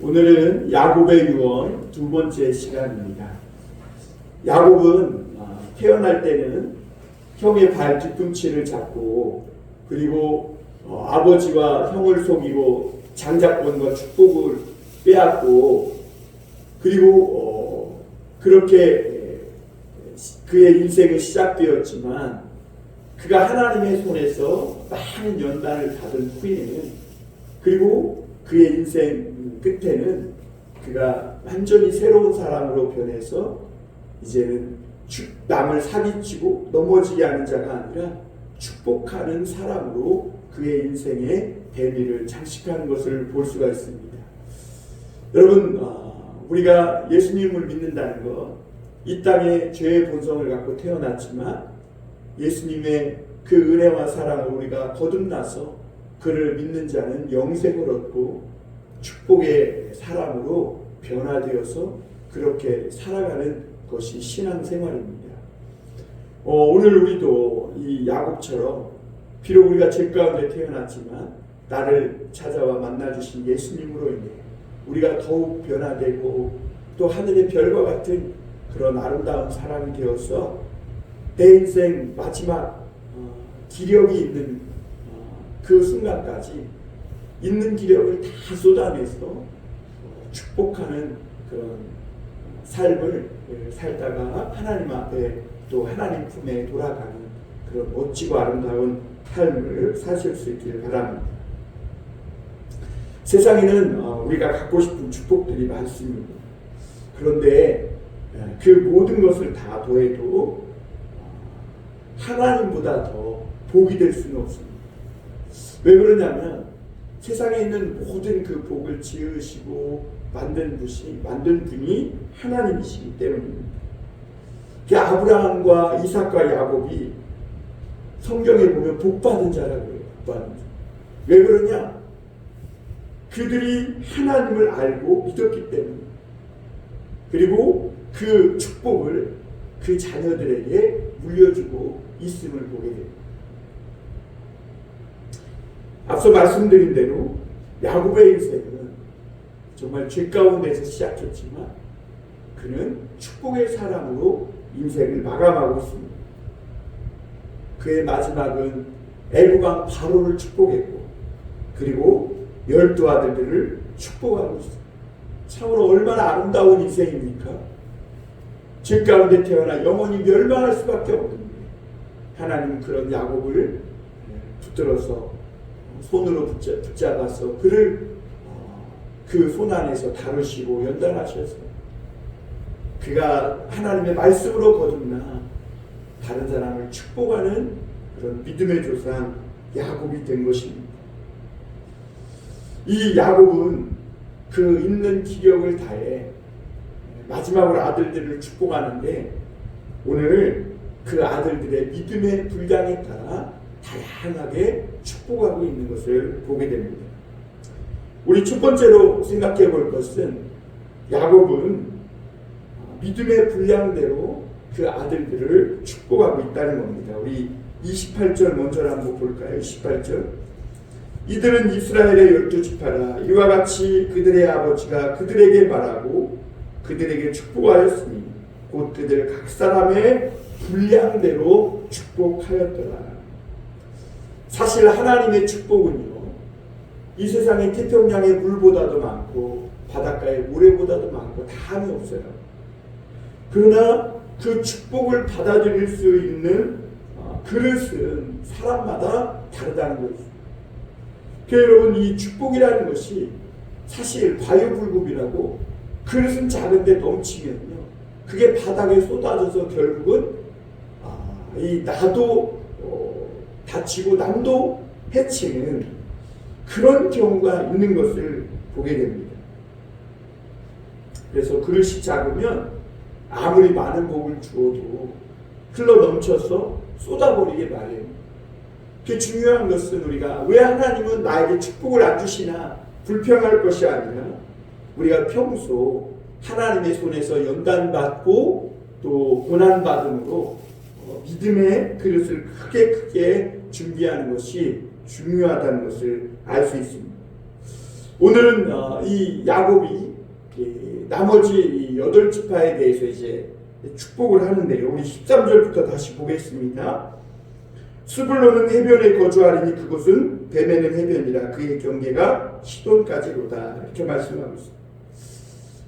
오늘은 야곱의 유언 두 번째 시간입니다. 야곱은 태어날 때는 형의 발 뒤꿈치를 잡고 그리고 아버지와 형을 속이고 장자권과 축복을 빼앗고 그리고 그렇게 그의 인생은 시작되었지만 그가 하나님의 손에서 많은 연단을 받은 후에는 그리고 그의 인생 끝에는 그가 완전히 새로운 사람으로 변해서 이제는 남을 사기치고 넘어지게 하는 자가 아니라 축복하는 사람으로 그의 인생의 대미를 장식하는 것을 볼 수가 있습니다. 여러분, 우리가 예수님을 믿는다는 것, 이 땅에 죄의 본성을 갖고 태어났지만 예수님의 그 은혜와 사랑을 우리가 거듭나서 그를 믿는 자는 영생을 얻고 축복의 사람으로 변화되어서 그렇게 살아가는 것이 신앙생활입니다. 오늘 우리도 이 야곱처럼 비록 우리가 죄 가운데 태어났지만 나를 찾아와 만나주신 예수님으로 인해 우리가 더욱 변화되고 또 하늘의 별과 같은 그런 아름다운 사람이 되어서 내 인생 마지막 기력이 있는 그 순간까지 있는 기력을 다 쏟아내서 축복하는 그런 삶을 살다가 하나님 앞에 또 하나님 품에 돌아가는 그런 멋지고 아름다운 삶을 사실 수 있기를 바랍니다. 세상에는 우리가 갖고 싶은 축복들이 많습니다. 그런데 그 모든 것을 다 더해도 하나님보다 더 복이 될 수는 없습니다. 왜 그러냐면 세상에 있는 모든 그 복을 지으시고 만든 분이 하나님이시기 때문입니다. 아브라함과 이삭과 야곱이 성경에 보면 복받은 자라고 해요. 복받은 자. 왜 그러냐? 그들이 하나님을 알고 믿었기 때문에 그리고 그 축복을 그 자녀들에게 물려주고 있음을 보게 됩니다. 앞서 말씀드린 대로 야곱의 인생은 정말 죄 가운데서 시작했지만 그는 축복의 사람으로 인생을 마감하고 있습니다. 그의 마지막은 애굽왕 바로를 축복했고 그리고 12 아들들을 축복하고 있습니다. 참으로 얼마나 아름다운 인생입니까? 죄 가운데 태어나 영원히 멸망할 수밖에 없는데 하나님은 그런 야곱을 붙들어서 손으로 붙잡아서 그를 그 손 안에서 다루시고 연단하셔서 그가 하나님의 말씀으로 거듭나 다른 사람을 축복하는 그런 믿음의 조상 야곱이 된 것입니다. 이 야곱은 그 있는 기력을 다해 마지막으로 아들들을 축복하는데 오늘 그 아들들의 믿음의 분량에 따라 다양하게 축복하고 있는 것을 보게 됩니다. 우리 첫 번째로 생각해 볼 것은 야곱은 믿음의 분량대로 그 아들들을 축복하고 있다는 겁니다. 우리 28절 먼저 한번 볼까요? 28절. 이들은 이스라엘의 12지파라. 이와 같이 그들의 아버지가 그들에게 말하고 그들에게 축복하였으니 곧 그들 각 사람의 분량대로 축복하였더라. 사실 하나님의 축복은요, 이 세상의 태평양의 물보다도 많고 바닷가의 모래보다도 많고 다함이 없어요. 그러나 그 축복을 받아들일 수 있는 그릇은 사람마다 다르다는 거죠. 여러분, 이 축복이라는 것이 사실 과유불급이라고 그릇은 작은데 넘치면요, 그게 바닥에 쏟아져서 결국은 이 나도 다치고 남도 해치는 그런 경우가 있는 것을 보게 됩니다. 그래서 그릇이 작으면 아무리 많은 복을 주어도 흘러 넘쳐서 쏟아버리게 마련입니다. 그 중요한 것은 우리가 왜 하나님은 나에게 축복을 안 주시나 불평할 것이 아니라 우리가 평소 하나님의 손에서 연단받고 또 고난받음으로 믿음의 그릇을 크게 준비하는 것이 중요하다는 것을 알 수 있습니다. 오늘은 이 야곱이 나머지 8지파에 대해서 이제 축복을 하는데요. 우리 13절부터 다시 보겠습니다. 스불론은 해변에 거주하리니 그곳은 베메는 해변이라 그의 경계가 시돈까지로다. 이렇게 말씀하고 있습니다.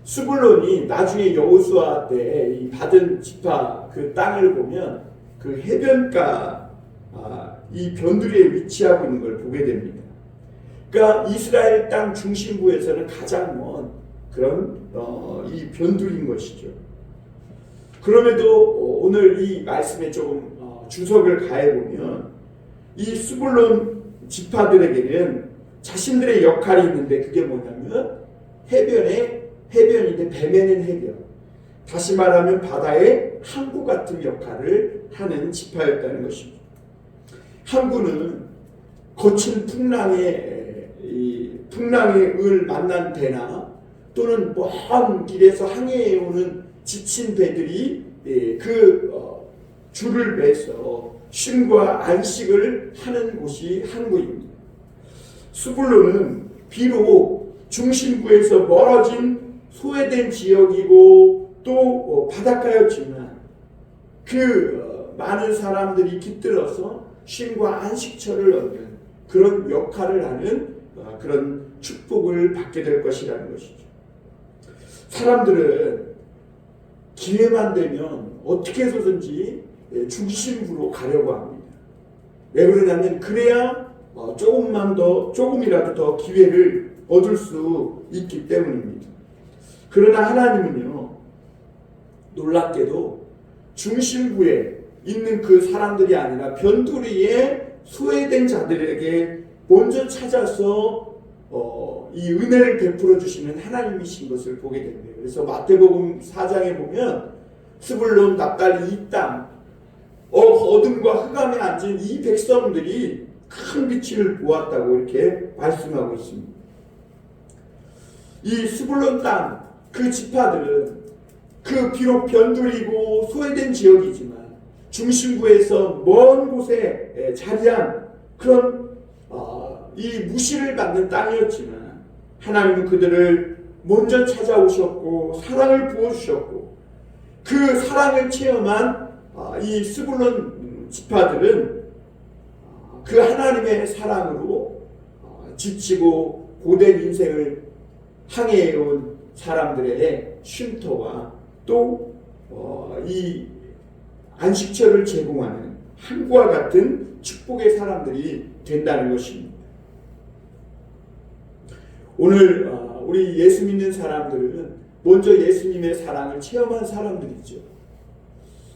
스불론이 나중에 여호수아 때 이 받은 지파 그 땅을 보면 그 해변가 이 변두리에 위치하고 있는 걸 보게 됩니다. 그러니까 이스라엘 땅 중심부에서는 가장 먼 그런 이 변두리인 것이죠. 그럼에도 오늘 이 말씀에 조금 주석을 가해보면 이 스불론 지파들에게는 자신들의 역할이 있는데 그게 뭐냐면 해변인데 베메는 해변, 다시 말하면 바다의 항구 같은 역할을 하는 지파였다는 것입니다. 항구는 거친 풍랑을 만난 배나 또는 먼 길에서 항해해오는 지친 배들이 줄을 매서 쉼과 안식을 하는 곳이 항구입니다. 스불론은 비록 중심부에서 멀어진 소외된 지역이고 또 바닷가였지만 그 많은 사람들이 깃들어서 쉼과 안식처를 얻는 그런 역할을 하는 그런 축복을 받게 될 것이라는 것이죠. 사람들은 기회만 되면 어떻게 해서든지 중심부로 가려고 합니다. 왜 그러냐면 그래야 조금이라도 더 기회를 얻을 수 있기 때문입니다. 그러나 하나님은요, 놀랍게도 중심부에 있는 그 사람들이 아니라 변두리에 소외된 자들에게 먼저 찾아서 이 은혜를 베풀어 주시는 하나님이신 것을 보게 됩니다. 그래서 마태복음 4장에 보면 스불론, 납달리 이 땅 어둠과 흑암에 앉은 이 백성들이 큰 빛을 보았다고 이렇게 말씀하고 있습니다. 이 스불론 땅 그 지파들은 그 비록 변두리고 소외된 지역이지만 중심부에서 먼 곳에 자리한 그런 이 무시를 받는 땅이었지만 하나님은 그들을 먼저 찾아오셨고 사랑을 부어주셨고 그 사랑을 체험한 이 스불론 지파들은 그 하나님의 사랑으로 지치고 고된 인생을 항해해온 사람들의 쉼터와 또 이 안식처를 제공하는 항구와 같은 축복의 사람들이 된다는 것입니다. 오늘 우리 예수 믿는 사람들은 먼저 예수님의 사랑을 체험한 사람들이죠.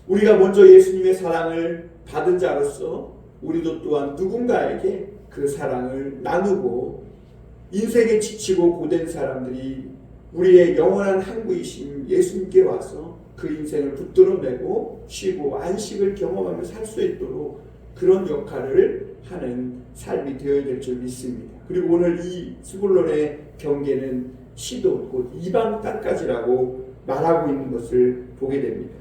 우리가 먼저 예수님의 사랑을 받은 자로서 우리도 또한 누군가에게 그 사랑을 나누고 인생에 지치고 고된 사람들이 우리의 영원한 항구이신 예수님께 와서 그 인생을 붙들어내고 쉬고 안식을 경험하며 살 수 있도록 그런 역할을 하는 삶이 되어야 될 줄 믿습니다. 그리고 오늘 이 스불론의 경계는 시돈 곧 이방 땅까지라고 말하고 있는 것을 보게 됩니다.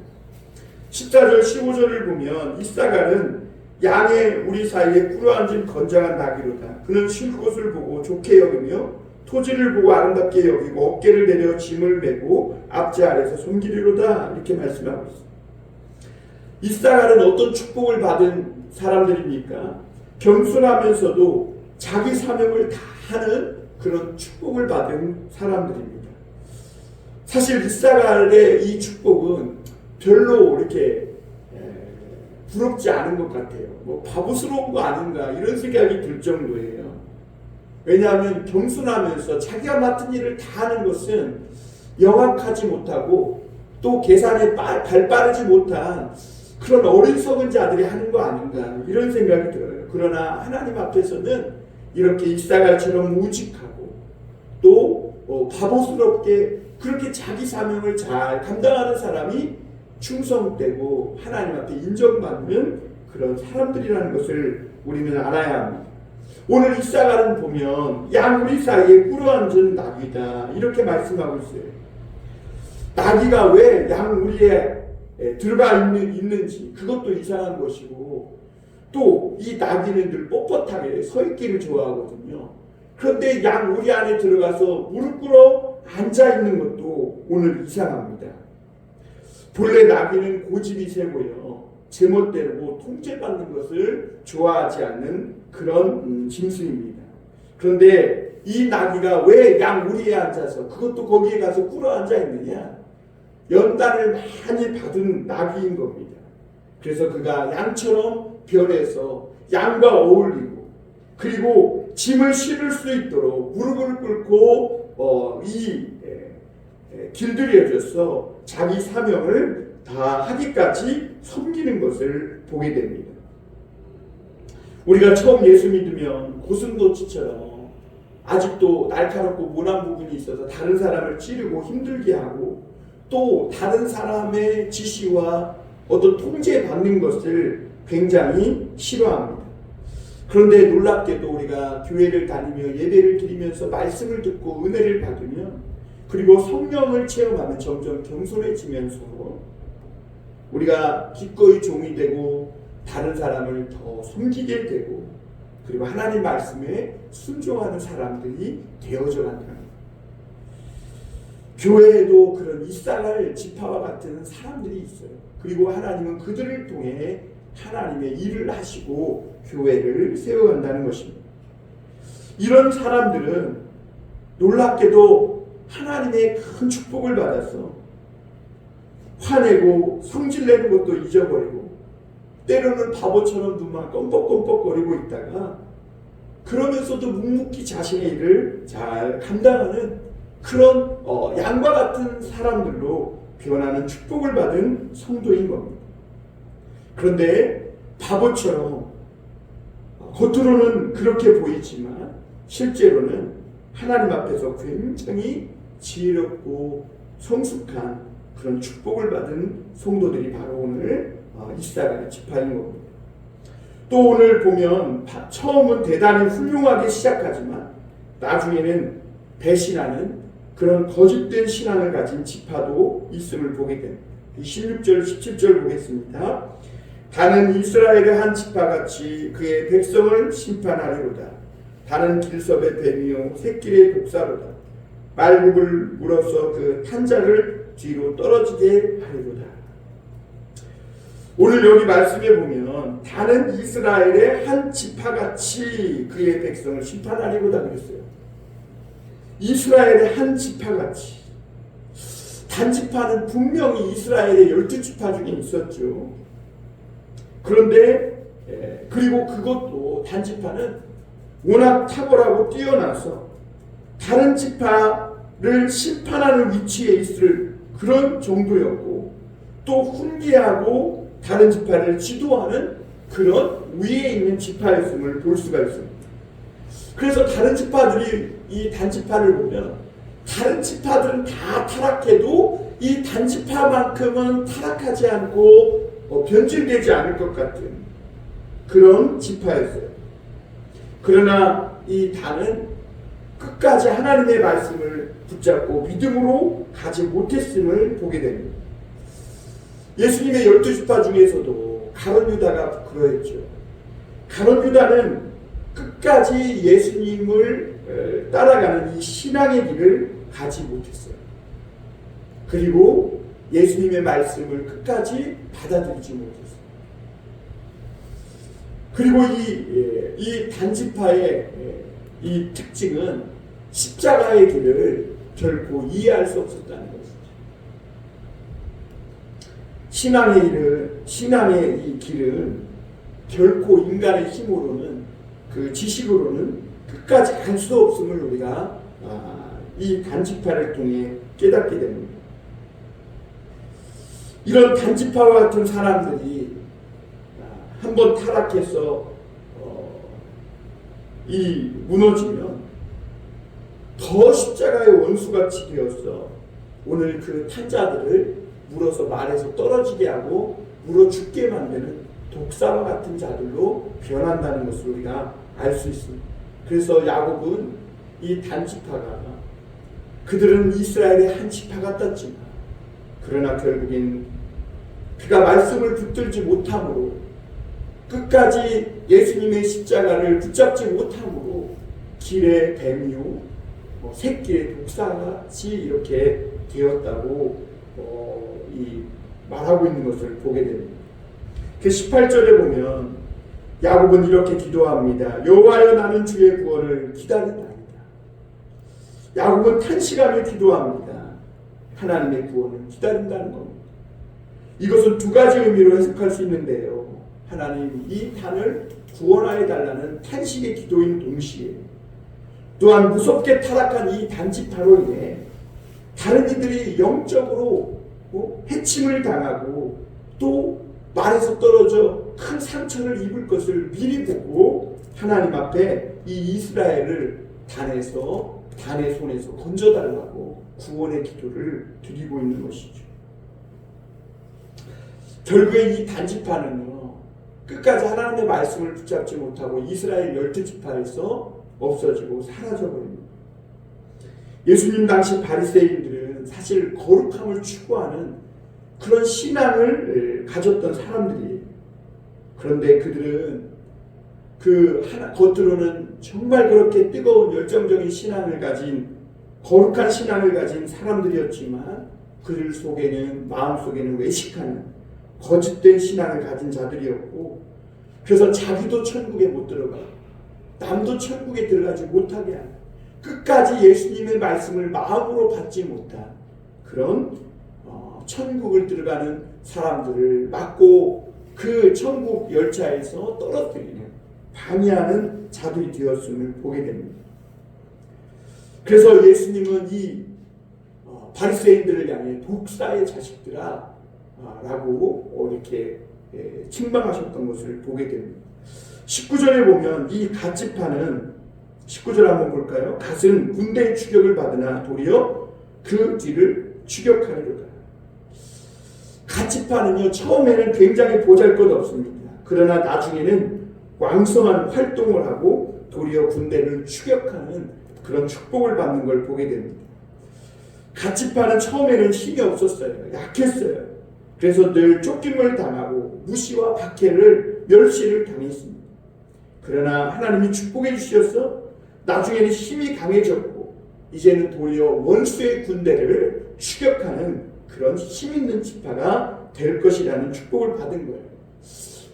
14절 15절을 보면 이사갈은 양의 우리 사이에 꿇어앉은 건장한 나귀로다. 그는 쉴 곳을 보고 좋게 여기며 토지를 보고 아름답게 여기고 어깨를 내려 짐을 메고 앞제 아래서 섬기리로다. 이렇게 말씀하고 있습니다. 이사갈은 어떤 축복을 받은 사람들입니까? 겸손하면서도 자기 사명을 다하는 그런 축복을 받은 사람들입니다. 사실 이사갈의 이 축복은 별로 이렇게 부럽지 않은 것 같아요. 뭐 바보스러운 거 아닌가 이런 생각이 들 정도예요. 왜냐하면 겸손하면서 자기가 맡은 일을 다 하는 것은 영악하지 못하고 또 계산에 발빠르지 못한 그런 어리석은 자들이 하는 거 아닌가 이런 생각이 들어요. 그러나 하나님 앞에서는 이렇게 이사갈처럼 우직하고 또 바보스럽게 그렇게 자기 사명을 잘 감당하는 사람이 충성되고 하나님 앞에 인정받는 그런 사람들이라는 것을 우리는 알아야 합니다. 오늘 이사갈은 보면 양우리 사이에 꿇어앉은 나귀다 이렇게 말씀하고 있어요. 나귀가 왜 양우리에 들어가 있는지 그것도 이상한 것이고 또 이 나귀는 늘 뻣뻣하게 서 있기를 좋아하거든요. 그런데 양 우리 안에 들어가서 무릎 꿇어 앉아 있는 것도 오늘 이상합니다. 본래 나귀는 고집이 세고요, 제멋대로 통제받는 것을 좋아하지 않는 그런 짐승입니다. 그런데 이 나귀가 왜 양 우리에 앉아서, 그것도 거기에 가서 꿇어 앉아 있느냐? 연단을 많이 받은 나귀인 겁니다. 그래서 그가 양처럼 변해서 양과 어울리고, 그리고 짐을 실을 수 있도록 무릎을 꿇고 길들여져서 자기 사명을 다 하기까지 섬기는 것을 보게 됩니다. 우리가 처음 예수 믿으면 고슴도치처럼 아직도 날카롭고 모난 부분이 있어서 다른 사람을 찌르고 힘들게 하고, 또 다른 사람의 지시와 어떤 통제받는 것을 굉장히 싫어합니다. 그런데 놀랍게도 우리가 교회를 다니며 예배를 드리면서 말씀을 듣고 은혜를 받으면, 그리고 성령을 체험하면 점점 겸손해지면서 우리가 기꺼이 종이 되고 다른 사람을 더 섬기게 되고, 그리고 하나님 말씀에 순종하는 사람들이 되어져 간다. 교회에도 그런 이스라엘 지파와 같은 사람들이 있어요. 그리고 하나님은 그들을 통해 하나님의 일을 하시고 교회를 세워간다는 것입니다. 이런 사람들은 놀랍게도 하나님의 큰 축복을 받아서 화내고 성질내는 것도 잊어버리고, 때로는 바보처럼 눈만 껌뻑껌뻑거리고 있다가 그러면서도 묵묵히 자신의 일을 잘 감당하는 그런 양과 같은 사람들로 변하는 축복을 받은 성도인 겁니다. 그런데 바보처럼 겉으로는 그렇게 보이지만 실제로는 하나님 앞에서 굉장히 지혜롭고 성숙한 그런 축복을 받은 성도들이 바로 오늘 이스라엘 지파인 겁니다. 또 오늘 보면 처음은 대단히 훌륭하게 시작하지만 나중에는 배신하는 그런 거짓된 신앙을 가진 지파도 있음을 보게 됩니다. 16절 17절 보겠습니다. 다는 이스라엘의 한 지파같이 그의 백성을 심판하리로다. 다는 길섭의 뱀이요 새끼의 독사로다. 말굽을 물어서 그 탄자를 뒤로 떨어지게 하리로다. 오늘 여기 말씀에 보면 다는 이스라엘의 한 지파같이 그의 백성을 심판하리로다 그랬어요. 이스라엘의 한 지파같이. 단지파는 분명히 이스라엘의 12지파 중에 있었죠. 그런데 그리고 그것도 단지파는 워낙 탁월하고 뛰어나서 다른 지파를 심판하는 위치에 있을 그런 정도였고, 또 훈계하고 다른 지파를 지도하는 그런 위에 있는 지파였음을 볼 수가 있습니다. 그래서 다른 지파들이 이 단지파를 보면 다른 지파들은 다 타락해도 이 단지파만큼은 타락하지 않고 변질되지 않을 것 같은 그런 지파였어요. 그러나 이 단은 끝까지 하나님의 말씀을 붙잡고 믿음으로 가지 못했음을 보게 됩니다. 예수님의 12지파 중에서도 가룟 유다가 그러했죠. 가룟 유다는 끝까지 예수님을 따라가는 이 신앙의 길을 가지 못했어요. 그리고 예수님의 말씀을 끝까지 받아들이지 못했어요. 그리고 이 단지파의 이 특징은 십자가의 길을 결코 이해할 수 없었다는 것이죠. 신앙의 이 길은 결코 인간의 힘으로는, 그 지식으로는 끝까지 갈 수 없음을 우리가 이 단지파를 통해 깨닫게 됩니다. 이런 단지파와 같은 사람들이 한번 타락해서 무너지면 더 십자가의 원수같이 되어서 오늘 그 탄자들을 물어서 말에서 떨어지게 하고 물어 죽게 만드는 독사와 같은 자들로 변한다는 것을 우리가 알 수 있습니다. 그래서 야곱은 이 단지파가, 그들은 이스라엘의 한 지파 같았지만 그러나 결국엔 그가 말씀을 붙들지 못함으로, 끝까지 예수님의 십자가를 붙잡지 못함으로 길의 뱀이요 새끼의 독사같이 이렇게 되었다고 말하고 있는 것을 보게 됩니다. 그 18절에 보면 야곱은 이렇게 기도합니다. 여호와여 나는 주의 구원을 기다린다니다. 야곱은 탄식하며 기도합니다. 하나님의 구원을 기다린다는 겁니다. 이것은 두 가지 의미로 해석할 수 있는데요. 하나님 이 단을 구원하여 달라는 탄식의 기도인 동시에 또한 무섭게 타락한 이 단지파로 인해 다른 이들이 영적으로 해침을 당하고 또 말에서 떨어져 큰 상처를 입을 것을 미리 보고 하나님 앞에 이 이스라엘을 단의 손에서 건져달라고 구원의 기도를 드리고 있는 것이죠. 결국에 이 단지파는요 끝까지 하나님의 말씀을 붙잡지 못하고 이스라엘 12지파에서 없어지고 사라져버립니다. 예수님 당시 바리새인들은 사실 거룩함을 추구하는 그런 신앙을 가졌던 사람들이에요. 그런데 그들은 겉으로는 정말 그렇게 뜨거운 열정적인 신앙을 가진 거룩한 신앙을 가진 사람들이었지만 그들 속에는 마음속에는 외식하는 거짓된 신앙을 가진 자들이었고 그래서 자기도 천국에 못 들어가 남도 천국에 들어가지 못하게 하는 끝까지 예수님의 말씀을 마음으로 받지 못한 그런 천국을 들어가는 사람들을 막고 그 천국 열차에서 떨어뜨리는 방해하는 자들이 되었음을 보게 됩니다. 그래서 예수님은 이 바리새인들을 향해 독사의 자식들아 라고 이렇게 책망하셨던 것을 보게 됩니다. 19절에 보면 이 갓지파는 19절 한번 볼까요? 갓은 군대의 추격을 받으나 도리어 그 뒤를 추격하리로다. 갓지파는요 처음에는 굉장히 보잘것없습니다. 그러나 나중에는 왕성한 활동을 하고 도리어 군대를 추격하는 그런 축복을 받는 걸 보게 됩니다. 갓지파는 처음에는 힘이 없었어요. 약했어요. 그래서 늘 쫓김을 당하고 무시와 박해를 멸시를 당했습니다. 그러나 하나님이 축복해 주셔서 나중에는 힘이 강해졌고 이제는 도리어 원수의 군대를 추격하는 그런 힘 있는 지파가 될 것이라는 축복을 받은 거예요.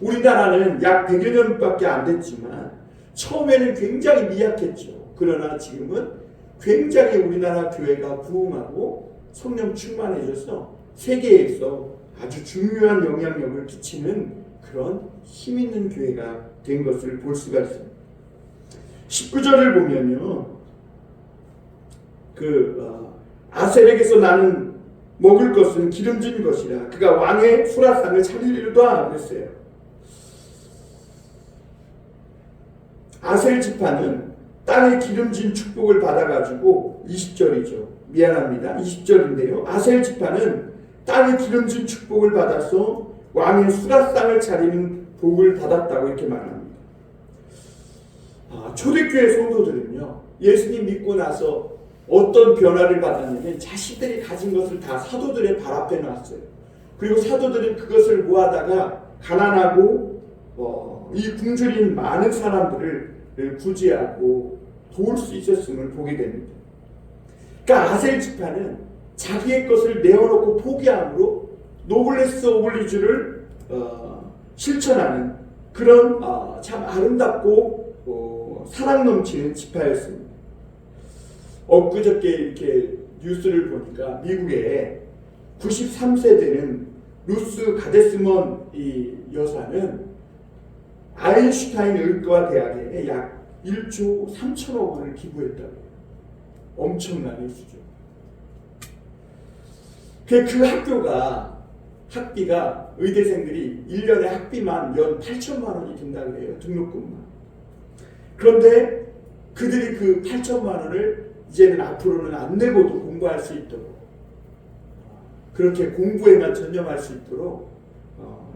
우리나라는 약 100여 년밖에 안 됐지만 처음에는 굉장히 미약했죠. 그러나 지금은 굉장히 우리나라 교회가 부흥하고 성령 충만해져서 세계에서 아주 중요한 영향력을 끼치는 그런 힘 있는 교회가 된 것을 볼 수가 있습니다. 19절을 보면요. 아셀에게서 나는 먹을 것은 기름진 것이라 그가 왕의 수라상을 차리리로다 그랬어요. 아셀 지파는 땅의 기름진 축복을 받아가지고 20절이죠. 미안합니다. 20절인데요. 아셀 지파는 땅의 기름진 축복을 받아서 왕의 수라상을 차리는 복을 받았다고 이렇게 말합니다. 초대교회 성도들은요. 예수님 믿고 나서 어떤 변화를 받았냐면 자신들이 가진 것을 다 사도들의 발 앞에 놨어요. 그리고 사도들은 그것을 모아다가 가난하고 이 굶주린 많은 사람들을 구제하고 도울 수 있었음을 보게 됩니다. 그러니까 아셀 지파는 자기의 것을 내어놓고 포기함으로 노블레스 오블리주를 실천하는 그런 참 아름답고 사랑 넘치는 지파였습니다. 엊그저께 이렇게 뉴스를 보니까 미국에 93세 되는 루스 가데스먼 이 여사는 아인슈타인 의과 대학에 약 1조 3천억 원을 기부했다고 해요. 엄청난 일수죠. 그 학비가 의대생들이 1년에 학비만 연 8천만 원이 든다고 해요. 등록금만. 그런데 그들이 그 8천만 원을 이제는 앞으로는 안 내고도 공부할 수 있도록 그렇게 공부에만 전념할 수 있도록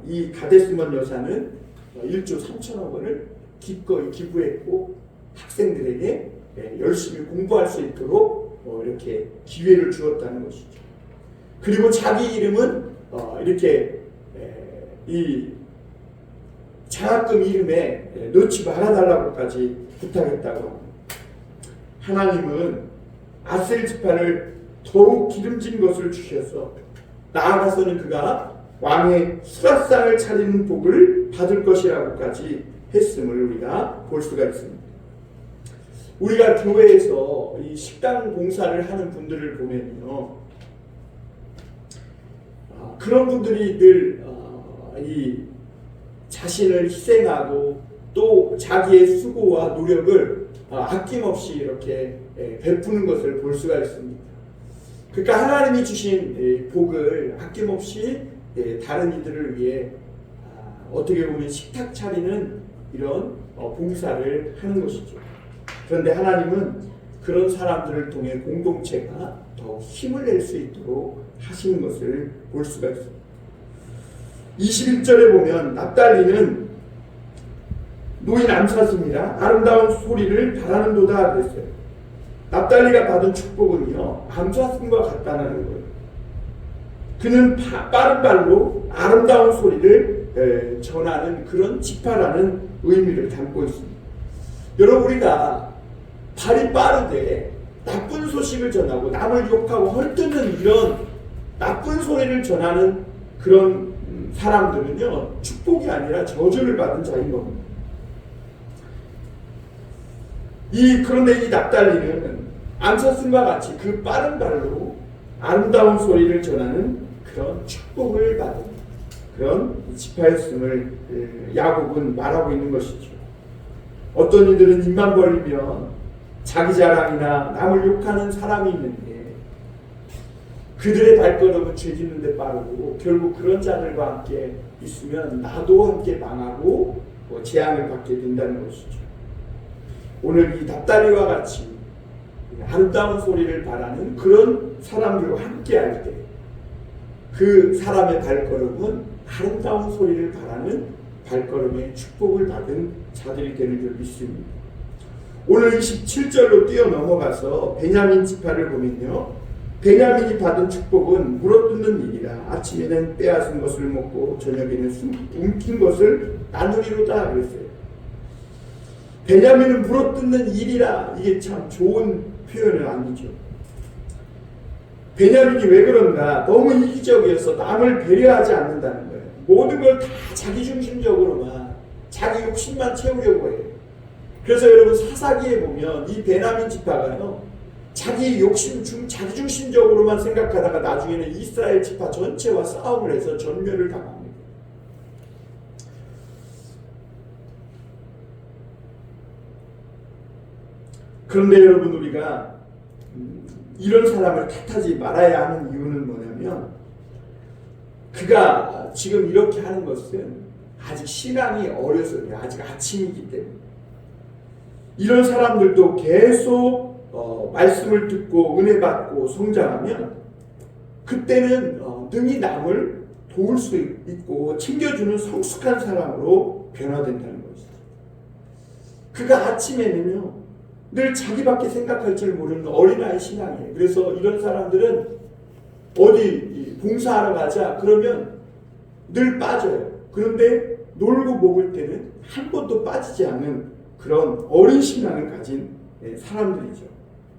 이 가데스먼 여사는 1조 3천억 원을 기꺼이 기부했고 학생들에게 열심히 공부할 수 있도록 이렇게 기회를 주었다는 것이죠. 그리고 자기 이름은 이렇게 이 장학금 이름에 넣지 말아달라고까지 부탁했다고 합니다. 하나님은 아셀 지파를 더욱 기름진 것을 주셔서 나아가서는 그가 왕의 수라상을 차리는 복을 받을 것이라고까지 했음을 우리가 볼 수가 있습니다. 우리가 교회에서 이 식당 봉사를 하는 분들을 보면요, 그런 분들이 늘 이 자신을 희생하고 또 자기의 수고와 노력을 아낌없이 이렇게 베푸는 것을 볼 수가 있습니다. 그러니까 하나님이 주신 복을 아낌없이 다른 이들을 위해 어떻게 보면 식탁 차리는 이런 봉사를 하는 것이죠. 그런데 하나님은 그런 사람들을 통해 공동체가 더 힘을 낼 수 있도록 하시는 것을 볼 수가 있습니다. 21절에 보면 납달리는 노인 암사슴이라 아름다운 소리를 바라는도다 그랬어요. 납달리가 받은 축복은요, 암사슴과 같다는 거예요. 그는 빠른 발로 아름다운 소리를 전하는 그런 지파라는 의미를 담고 있습니다. 여러분, 우리가 발이 빠르되 나쁜 소식을 전하고 남을 욕하고 헐뜯는 이런 나쁜 소리를 전하는 그런 사람들은요, 축복이 아니라 저주를 받은 자인 겁니다. 그런데 이 납달리는 암사슴과 같이 그 빠른 발로 아름다운 소리를 전하는 그런 축복을 받은 그런 지파였음을 야곱은 말하고 있는 것이죠. 어떤 이들은 입만 벌리면 자기 자랑이나 남을 욕하는 사람이 있는데 그들의 발걸음은 죄 짓는 데 빠르고 결국 그런 자들과 함께 있으면 나도 함께 망하고 재앙을 받게 된다는 것이죠. 오늘 이 납달리와 같이 아름다운 소리를 바라는 그런 사람들과 함께 할 때 그 사람의 발걸음은 아름다운 소리를 바라는 발걸음의 축복을 받은 자들이 되는 줄 믿습니다. 오늘 27절로 뛰어 넘어가서 베냐민 지파를 보면요, 베냐민이 받은 축복은 물어뜯는 일이라 아침에는 빼앗은 것을 먹고 저녁에는 움킨 것을 나누리로다 그랬어요. 베냐민은 물어뜯는 일이라, 이게 참 좋은 표현은 아니죠. 베냐민이 왜 그런가? 너무 이기적이어서 남을 배려하지 않는다는 거예요. 모든 걸 다 자기중심적으로만, 자기 욕심만 채우려고 해요. 그래서 여러분, 사사기에 보면 이 베냐민 지파가요, 자기 자기중심적으로만 생각하다가 나중에는 이스라엘 지파 전체와 싸움을 해서 전멸을 당합니다. 그런데 여러분, 우리가 이런 사람을 탓하지 말아야 하는 이유는 뭐냐면, 그가 지금 이렇게 하는 것은 아직 신앙이 어려서요. 아직 아침이기 때문에. 이런 사람들도 계속 말씀을 듣고 은혜 받고 성장하면 그때는 능히 남을 도울 수 있고 챙겨주는 성숙한 사람으로 변화된다는 것이죠. 그가 아침에는요, 늘 자기밖에 생각할 줄 모르는 어린아이 신앙이에요. 그래서 이런 사람들은 어디 봉사하러 가자 그러면 늘 빠져요. 그런데 놀고 먹을 때는 한 번도 빠지지 않는 그런 어린 신앙을 가진 사람들이죠.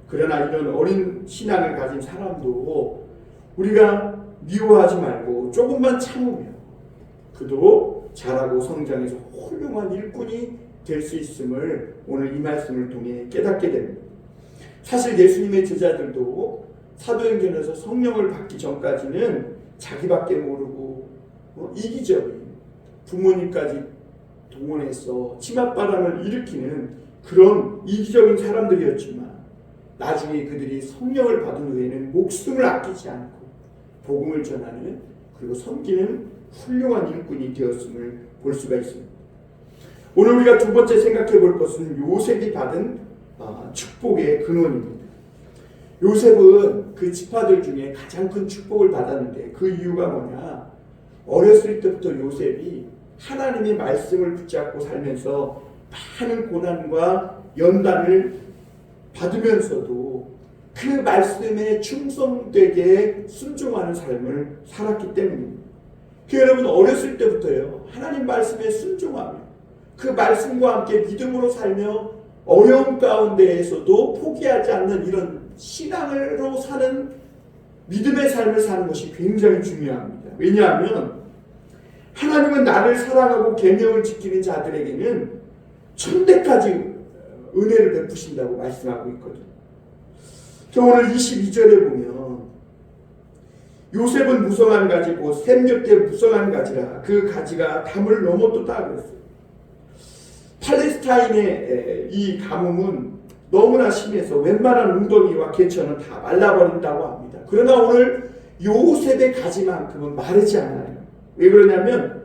그러나 이런 어린 신앙을 가진 사람도 우리가 미워하지 말고 조금만 참으면 그도 자라고 성장해서 훌륭한 일꾼이 될 수 있음을 오늘 이 말씀을 통해 깨닫게 됩니다. 사실 예수님의 제자들도 사도행전에서 성령을 받기 전까지는 자기밖에 모르고 이기적인, 부모님까지 동원해서 치맛바람을 일으키는 그런 이기적인 사람들이었지만 나중에 그들이 성령을 받은 후에는 목숨을 아끼지 않고 복음을 전하는, 그리고 섬기는 훌륭한 일꾼이 되었음을 볼 수가 있습니다. 오늘 우리가 두 번째 생각해 볼 것은 요셉이 받은 축복의 근원입니다. 요셉은 그 지파들 중에 가장 큰 축복을 받았는데 그 이유가 뭐냐? 어렸을 때부터 요셉이 하나님의 말씀을 붙잡고 살면서 많은 고난과 연단을 받으면서도 그 말씀에 충성되게 순종하는 삶을 살았기 때문입니다. 여러분, 어렸을 때부터요, 하나님 말씀에 순종하며 그 말씀과 함께 믿음으로 살며 어려움 가운데에서도 포기하지 않는 이런 신앙으로 사는 믿음의 삶을 사는 것이 굉장히 중요합니다. 왜냐하면 하나님은 나를 사랑하고 계명을 지키는 자들에게는 천대까지 은혜를 베푸신다고 말씀하고 있거든요. 오늘 22절에 보면 요셉은 무성한 가지고 샘 곁에 무성한 가지라 그 가지가 담을 넘었도다 그랬어요. 팔레스타인의 이 가뭄은 너무나 심해서 웬만한 웅덩이와 개천은 다 말라버린다고 합니다. 그러나 오늘 요셉의 가지만큼은 마르지 않아요. 왜 그러냐면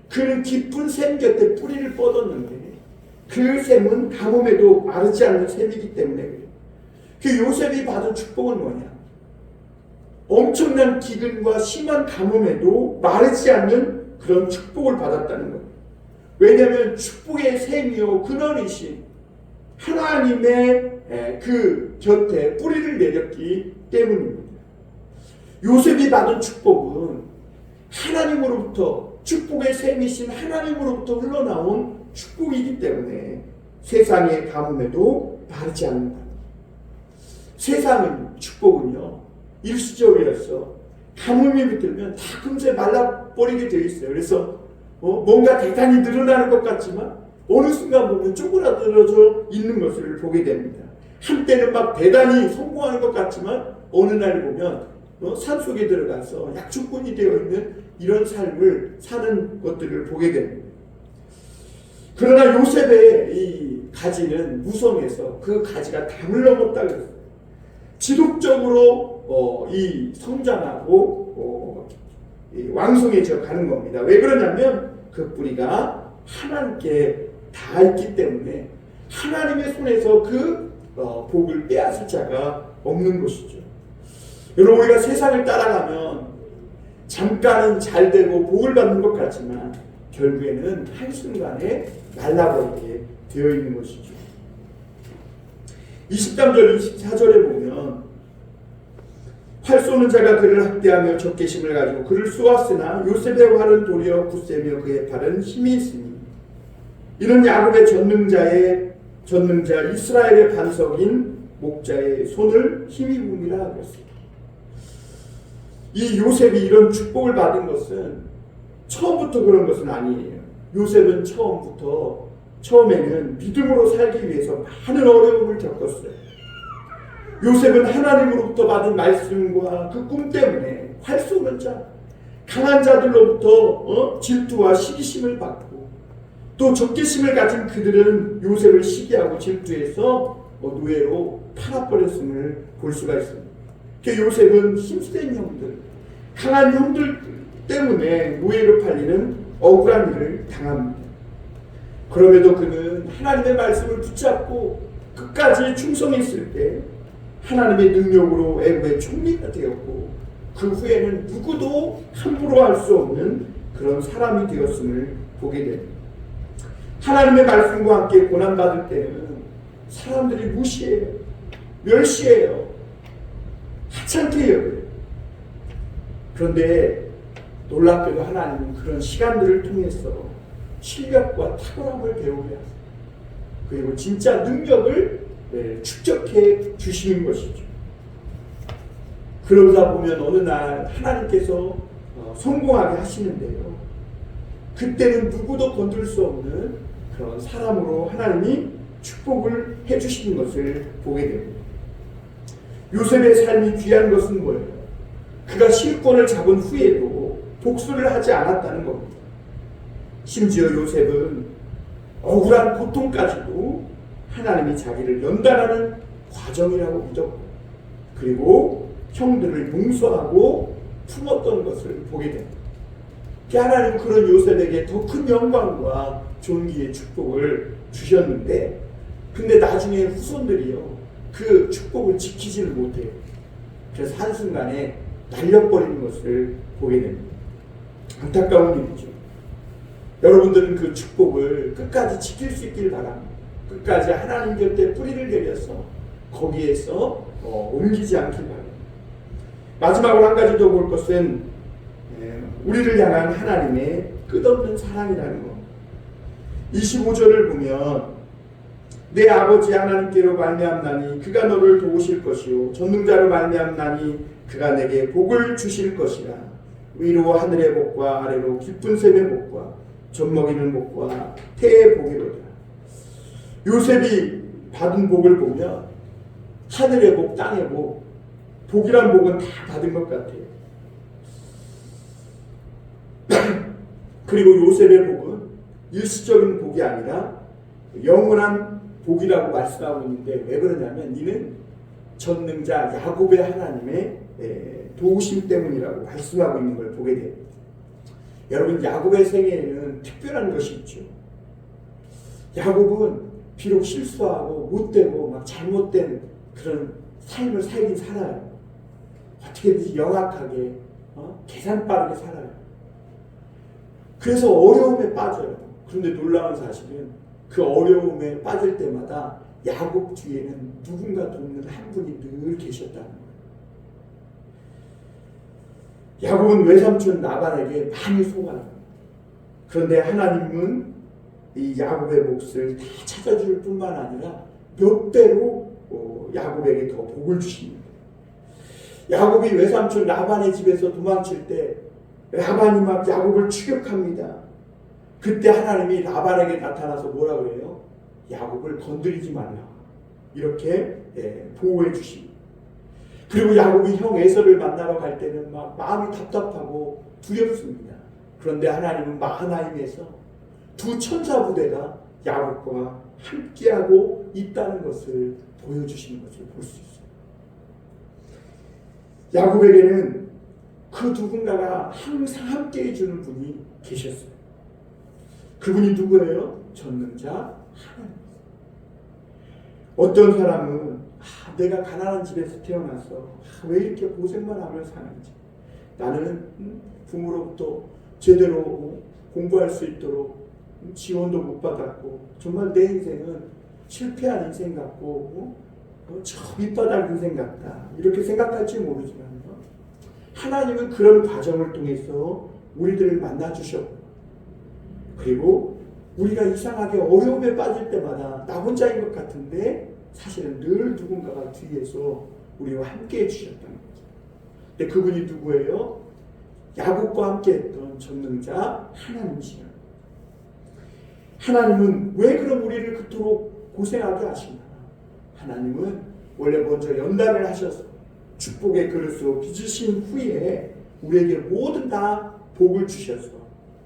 그는 깊은 샘 곁에 뿌리를 뻗었는데 그 샘은 가뭄에도 마르지 않는 샘이기 때문에 그래요. 그 요셉이 받은 축복은 뭐냐? 엄청난 기근과 심한 가뭄에도 마르지 않는 그런 축복을 받았다는 거예요. 왜냐하면 축복의 샘이요 근원이신 하나님의 그 곁에 뿌리를 내렸기 때문입니다. 요셉이 받은 축복은 하나님으로부터 축복의 샘이신 하나님으로부터 흘러나온 축복이기 때문에 세상의 가뭄에도 마르지 않는다. 세상은 축복은요 일시적이어서 가뭄이 붙들면 다 금세 말라버리게 되어 있어요. 그래서 뭔가 대단히 늘어나는 것 같지만 어느 순간 보면 쪼그라들어져 있는 것을 보게 됩니다. 한때는 막 대단히 성공하는 것 같지만 어느 날 보면 산속에 들어가서 약초꾼이 되어 있는 이런 삶을 사는 것들을 보게 됩니다. 그러나 요셉의 이 가지는 무성해서 그 가지가 담을 넘었다 그랬어요. 지속적으로 이 성장하고 왕성해져 가는 겁니다. 왜 그러냐면 그 뿌리가 하나님께 닿았기 때문에 하나님의 손에서 그 복을 빼앗을 자가 없는 것이죠. 여러분 우리가 세상을 따라가면 잠깐은 잘 되고 복을 받는 것 같지만 결국에는 한순간에 말라버리게 되어 있는 것이죠. 23절 24절에 보면 활 쏘는 자가 그를 학대하며 적개심을 가지고 그를 쏘았으나 요셉의 활은 도리어 굳세며 그의 팔은 힘이 있으니 이는 야곱의 전능자 이스라엘의 반석인 목자의 손을 힘입음이라 하였습니다. 이 요셉이 이런 축복을 받은 것은 처음부터 그런 것은 아니에요. 요셉은 처음에는 믿음으로 살기 위해서 많은 어려움을 겪었어요. 요셉은 하나님으로부터 받은 말씀과 그 꿈 때문에 활 쏘는 자, 강한 자들로부터 질투와 시기심을 받고 또 적개심을 가진 그들은 요셉을 시기하고 질투해서 노예로 팔아버렸음을 볼 수가 있습니다. 요셉은 힘센 형들, 강한 형들 때문에 노예로 팔리는 억울한 일을 당합니다. 그럼에도 그는 하나님의 말씀을 붙잡고 끝까지 충성했을 때 하나님의 능력으로 애굽의 총리가 되었고 그 후에는 누구도 함부로 할 수 없는 그런 사람이 되었음을 보게 됩니다. 하나님의 말씀과 함께 고난받을 때는 사람들이 무시해요. 멸시해요. 하찮게 여겨요. 그런데 놀랍게도 하나님은 그런 시간들을 통해서 실력과 탁월함을 배우게 하세요. 그리고 진짜 능력을 축적해 주시는 것이죠. 그러다 보면 어느 날 하나님께서 성공하게 하시는데요. 그때는 누구도 건들 수 없는 그런 사람으로 하나님이 축복을 해주시는 것을 보게 됩니다. 요셉의 삶이 귀한 것은 뭐예요? 그가 실권을 잡은 후에도 복수를 하지 않았다는 겁니다. 심지어 요셉은 억울한 고통까지도 하나님이 자기를 연단하는 과정이라고 믿었고 그리고 형들을 용서하고 품었던 것을 보게 됩니다. 하나님 그런 요셉에게 더 큰 영광과 존귀의 축복을 주셨는데 근데 나중에 후손들이요 그 축복을 지키지를 못해요. 그래서 한순간에 날려버리는 것을 보게 됩니다. 안타까운 일이죠. 여러분들은 그 축복을 끝까지 지킬 수 있길 바랍니다. 끝까지 하나님 곁에 뿌리를 내려서 거기에서 옮기지 않길 바랍니다. 마지막으로 한 가지 더 볼 것은 우리를 향한 하나님의 끝없는 사랑이라는 것. 25절을 보면 내 아버지 하나님께로 말미암나니 그가 너를 도우실 것이요 전능자로 말미암나니 그가 내게 복을 주실 것이라. 위로 하늘의 복과 아래로 깊은 샘의 복과 젖먹이는 복과 태의 복이로다. 요셉이 받은 복을 보면 하늘의 복, 땅의 복, 복이란 복은 다 받은 것 같아요. 그리고 요셉의 복은 일시적인 복이 아니라 영원한 복이라고 말씀하고 있는데, 왜 그러냐면 이는 전능자 야곱의 하나님의 도우심 때문이라고 말씀하고 있는 걸 보게 됩니다. 여러분, 야곱의 생애에는 특별한 것이 있죠. 야곱은 비록 실수하고 못되고 막 잘못된 그런 삶을 살긴 살아요. 어떻게든지 영악하게 계산 빠르게 살아요. 그래서 어려움에 빠져요. 그런데 놀라운 사실은 그 어려움에 빠질 때마다 야곱 뒤에는 누군가 돕는 한 분이 늘 계셨다는 거예요. 야곱은 외삼촌 라반에게 많이 속아요. 그런데 하나님은 이 야곱의 몫을 다 찾아줄 뿐만 아니라 몇 배로 야곱에게 더 복을 주십니다. 야곱이 외삼촌 라반의 집에서 도망칠 때 라반이 막 야곱을 추격합니다. 그때 하나님이 라반에게 나타나서 뭐라 그래요? 야곱을 건드리지 말라. 이렇게 보호해 주십니다. 그리고 야곱이 형 에서를 만나러 갈 때는 막 마음이 답답하고 두렵습니다. 그런데 하나님은 마하나임에서 두 천사 부대가 야곱과 함께하고 있다는 것을 보여주시는 것을 볼 수 있어요. 야곱에게는 그 누군가가 항상 함께해 주는 분이 계셨어요. 그분이 누구예요? 전능자 하나님. 어떤 사람은 내가 가난한 집에서 태어나서 왜 이렇게 고생만 하며 사는지, 나는 부모로부터 제대로 공부할 수 있도록 지원도 못 받았고 정말 내 인생은 실패한 인생 같고 저 밑바닥 인생 같다, 이렇게 생각할지 모르지만 하나님은 그런 과정을 통해서 우리들을 만나주셨고, 그리고 우리가 이상하게 어려움에 빠질 때마다 나 혼자인 것 같은데 사실은 늘 누군가가 뒤에서 우리와 함께 해주셨다는 거죠. 근데 그분이 누구예요? 야곱과 함께 했던 전능자 하나님이시라. 하나님은 왜 그럼 우리를 그토록 고생하게 하시나? 하나님은 원래 먼저 연단을 하셔서 축복의 그릇으로 빚으신 후에 우리에게 모든 다 복을 주셔서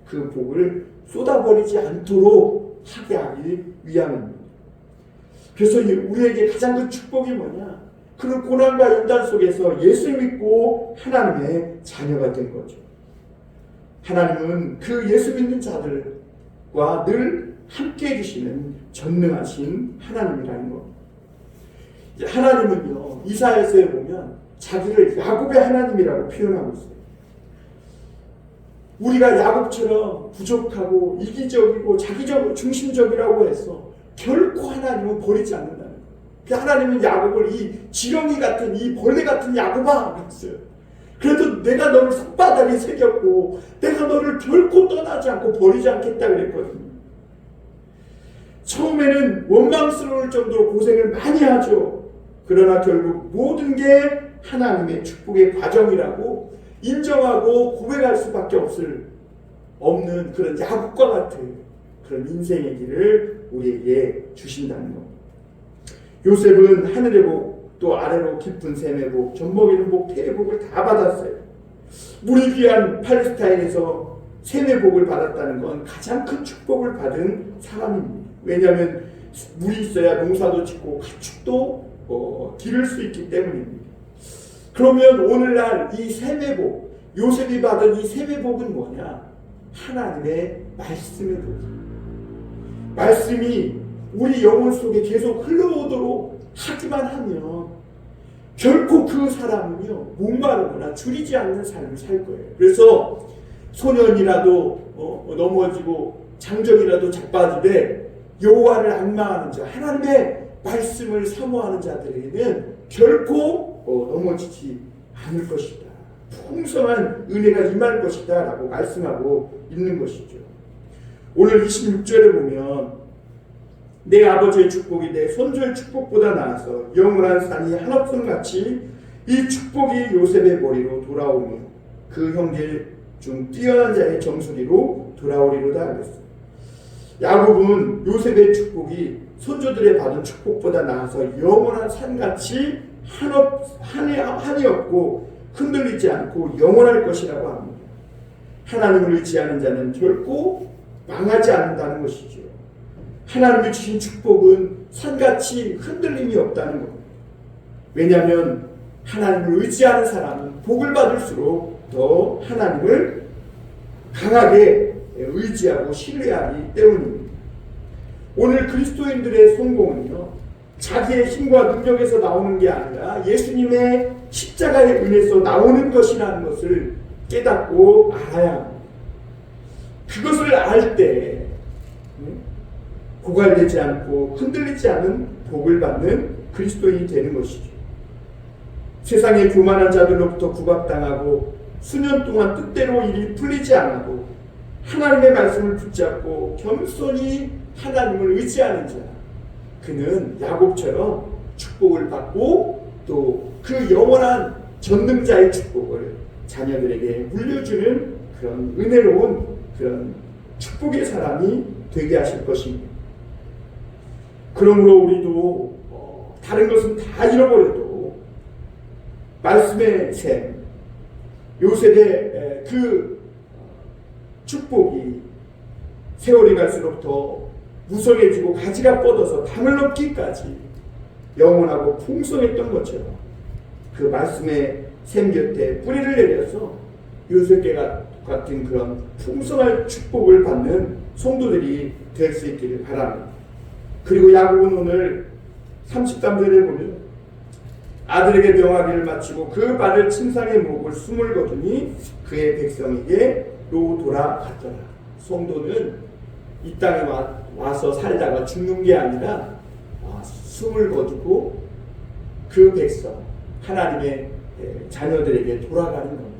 그 복을 쏟아버리지 않도록 하게 하기 위함입니다. 그래서 우리에게 가장 큰 축복이 뭐냐? 그런 고난과 연단 속에서 예수 믿고 하나님의 자녀가 된 거죠. 하나님은 그 예수 믿는 자들과 늘 함께 해주시는 전능하신 하나님이라는 겁니다. 하나님은요, 이사야서에 보면 자기를 야곱의 하나님이라고 표현하고 있어요. 우리가 야곱처럼 부족하고 이기적이고 자기적 중심적이라고 해서 결코 하나님은 버리지 않는다는 거예요. 그 하나님은 야곱을 이 지렁이 같은, 이 벌레 같은 야곱아 그랬어요. 그래도 내가 너를 손바닥에 새겼고 내가 너를 결코 떠나지 않고 버리지 않겠다 그랬거든요. 처음에는 원망스러울 정도로 고생을 많이 하죠. 그러나 결국 모든 게 하나님의 축복의 과정이라고 인정하고 고백할 수밖에 없는 그런 야곱과 같은 그런 인생의 길을 우리에게 주신다는 겁니다. 요셉은 하늘의 복, 또 아래로 깊은 샘의 복, 젖먹이는 복, 태의 복을 다 받았어요. 물이 귀한 팔레스타인에서 샘의 복을 받았다는 건 가장 큰 축복을 받은 사람입니다. 왜냐하면 물이 있어야 농사도 짓고 가축도 기를 수 있기 때문입니다. 그러면 오늘날 이 샘의 복, 요셉이 받은 이 샘의 복은 뭐냐? 하나님의 말씀의 복입니다. 말씀이 우리 영혼 속에 계속 흘러오도록 하기만 하면 결코 그 사람은요 목마르거나 줄이지 않는 삶을 살 거예요. 그래서 소년이라도 넘어지고 장정이라도 자빠지되 여호와를 앙망하는 자, 하나님의 말씀을 사모하는 자들에게는 결코 넘어지지 않을 것이다. 풍성한 은혜가 임할 것이다 라고 말씀하고 있는 것이죠. 오늘 26절에 보면 내 아버지의 축복이 내 손주의 축복보다 나아서 영원한 산이 한없음 같이 이 축복이 요셉의 머리로 돌아오며 그 형제 중 뛰어난 자의 정수리로 돌아오리로다 하겠어. 야곱은 요셉의 축복이 손주들의 받은 축복보다 나아서 영원한 산같이 한이 없고 흔들리지 않고 영원할 것이라고 합니다. 하나님을 의지하는 자는 결코 망하지 않는다는 것이죠. 하나님이 주신 축복은 산같이 흔들림이 없다는 겁니다. 왜냐하면 하나님을 의지하는 사람은 복을 받을수록 더 하나님을 강하게 의지하고 신뢰하기 때문입니다. 오늘 그리스도인들의 성공은요, 자기의 힘과 능력에서 나오는 게 아니라 예수님의 십자가의 은혜에서 나오는 것이라는 것을 깨닫고 알아야 합니다. 그것을 알 때 고갈되지 않고 흔들리지 않은 복을 받는 그리스도인이 되는 것이죠. 세상의 교만한 자들로부터 구박당하고 수년 동안 뜻대로 일이 풀리지 않아도 하나님의 말씀을 붙잡고 겸손히 하나님을 의지하는 자, 그는 야곱처럼 축복을 받고 또 그 영원한 전능자의 축복을 자녀들에게 물려주는 그런 은혜로운 그런 축복의 사람이 되게 하실 것입니다. 그러므로 우리도 다른 것은 다 잃어버려도 말씀의 샘, 요셉의 그 축복이 세월이 갈수록 더 무성해지고 가지가 뻗어서 담을 넘기까지 영원하고 풍성했던 것처럼 그 말씀의 샘 곁에 뿌리를 내려서 요셉과 같은 그런 풍성한 축복을 받는 성도들이 될 수 있기를 바랍니다. 그리고 야곱은 오늘 33절에 보면 아들에게 명하기를 마치고 그 발을 침상에 모으고 숨을 거두니 그의 백성에게로 돌아갔더라. 성도는 이 땅에 와서 살다가 죽는 게 아니라 숨을 거두고 그 백성 하나님의 자녀들에게 돌아가는 겁니다.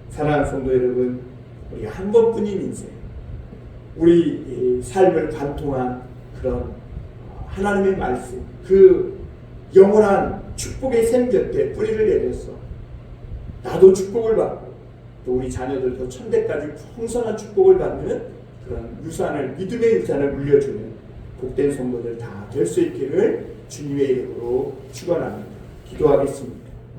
사랑하는 성도 여러분, 우리가 한 번뿐인 인생, 우리 삶을 관통한 그런 하나님의 말씀, 그 영원한 축복의 샘 곁에 뿌리를 내려서 나도 축복을 받고 또 우리 자녀들도 천대까지 풍성한 축복을 받는 그런 유산을, 믿음의 유산을 물려주는 복된 성도들 다 될 수 있기를 주님의 이름으로 축원합니다. 기도하겠습니다.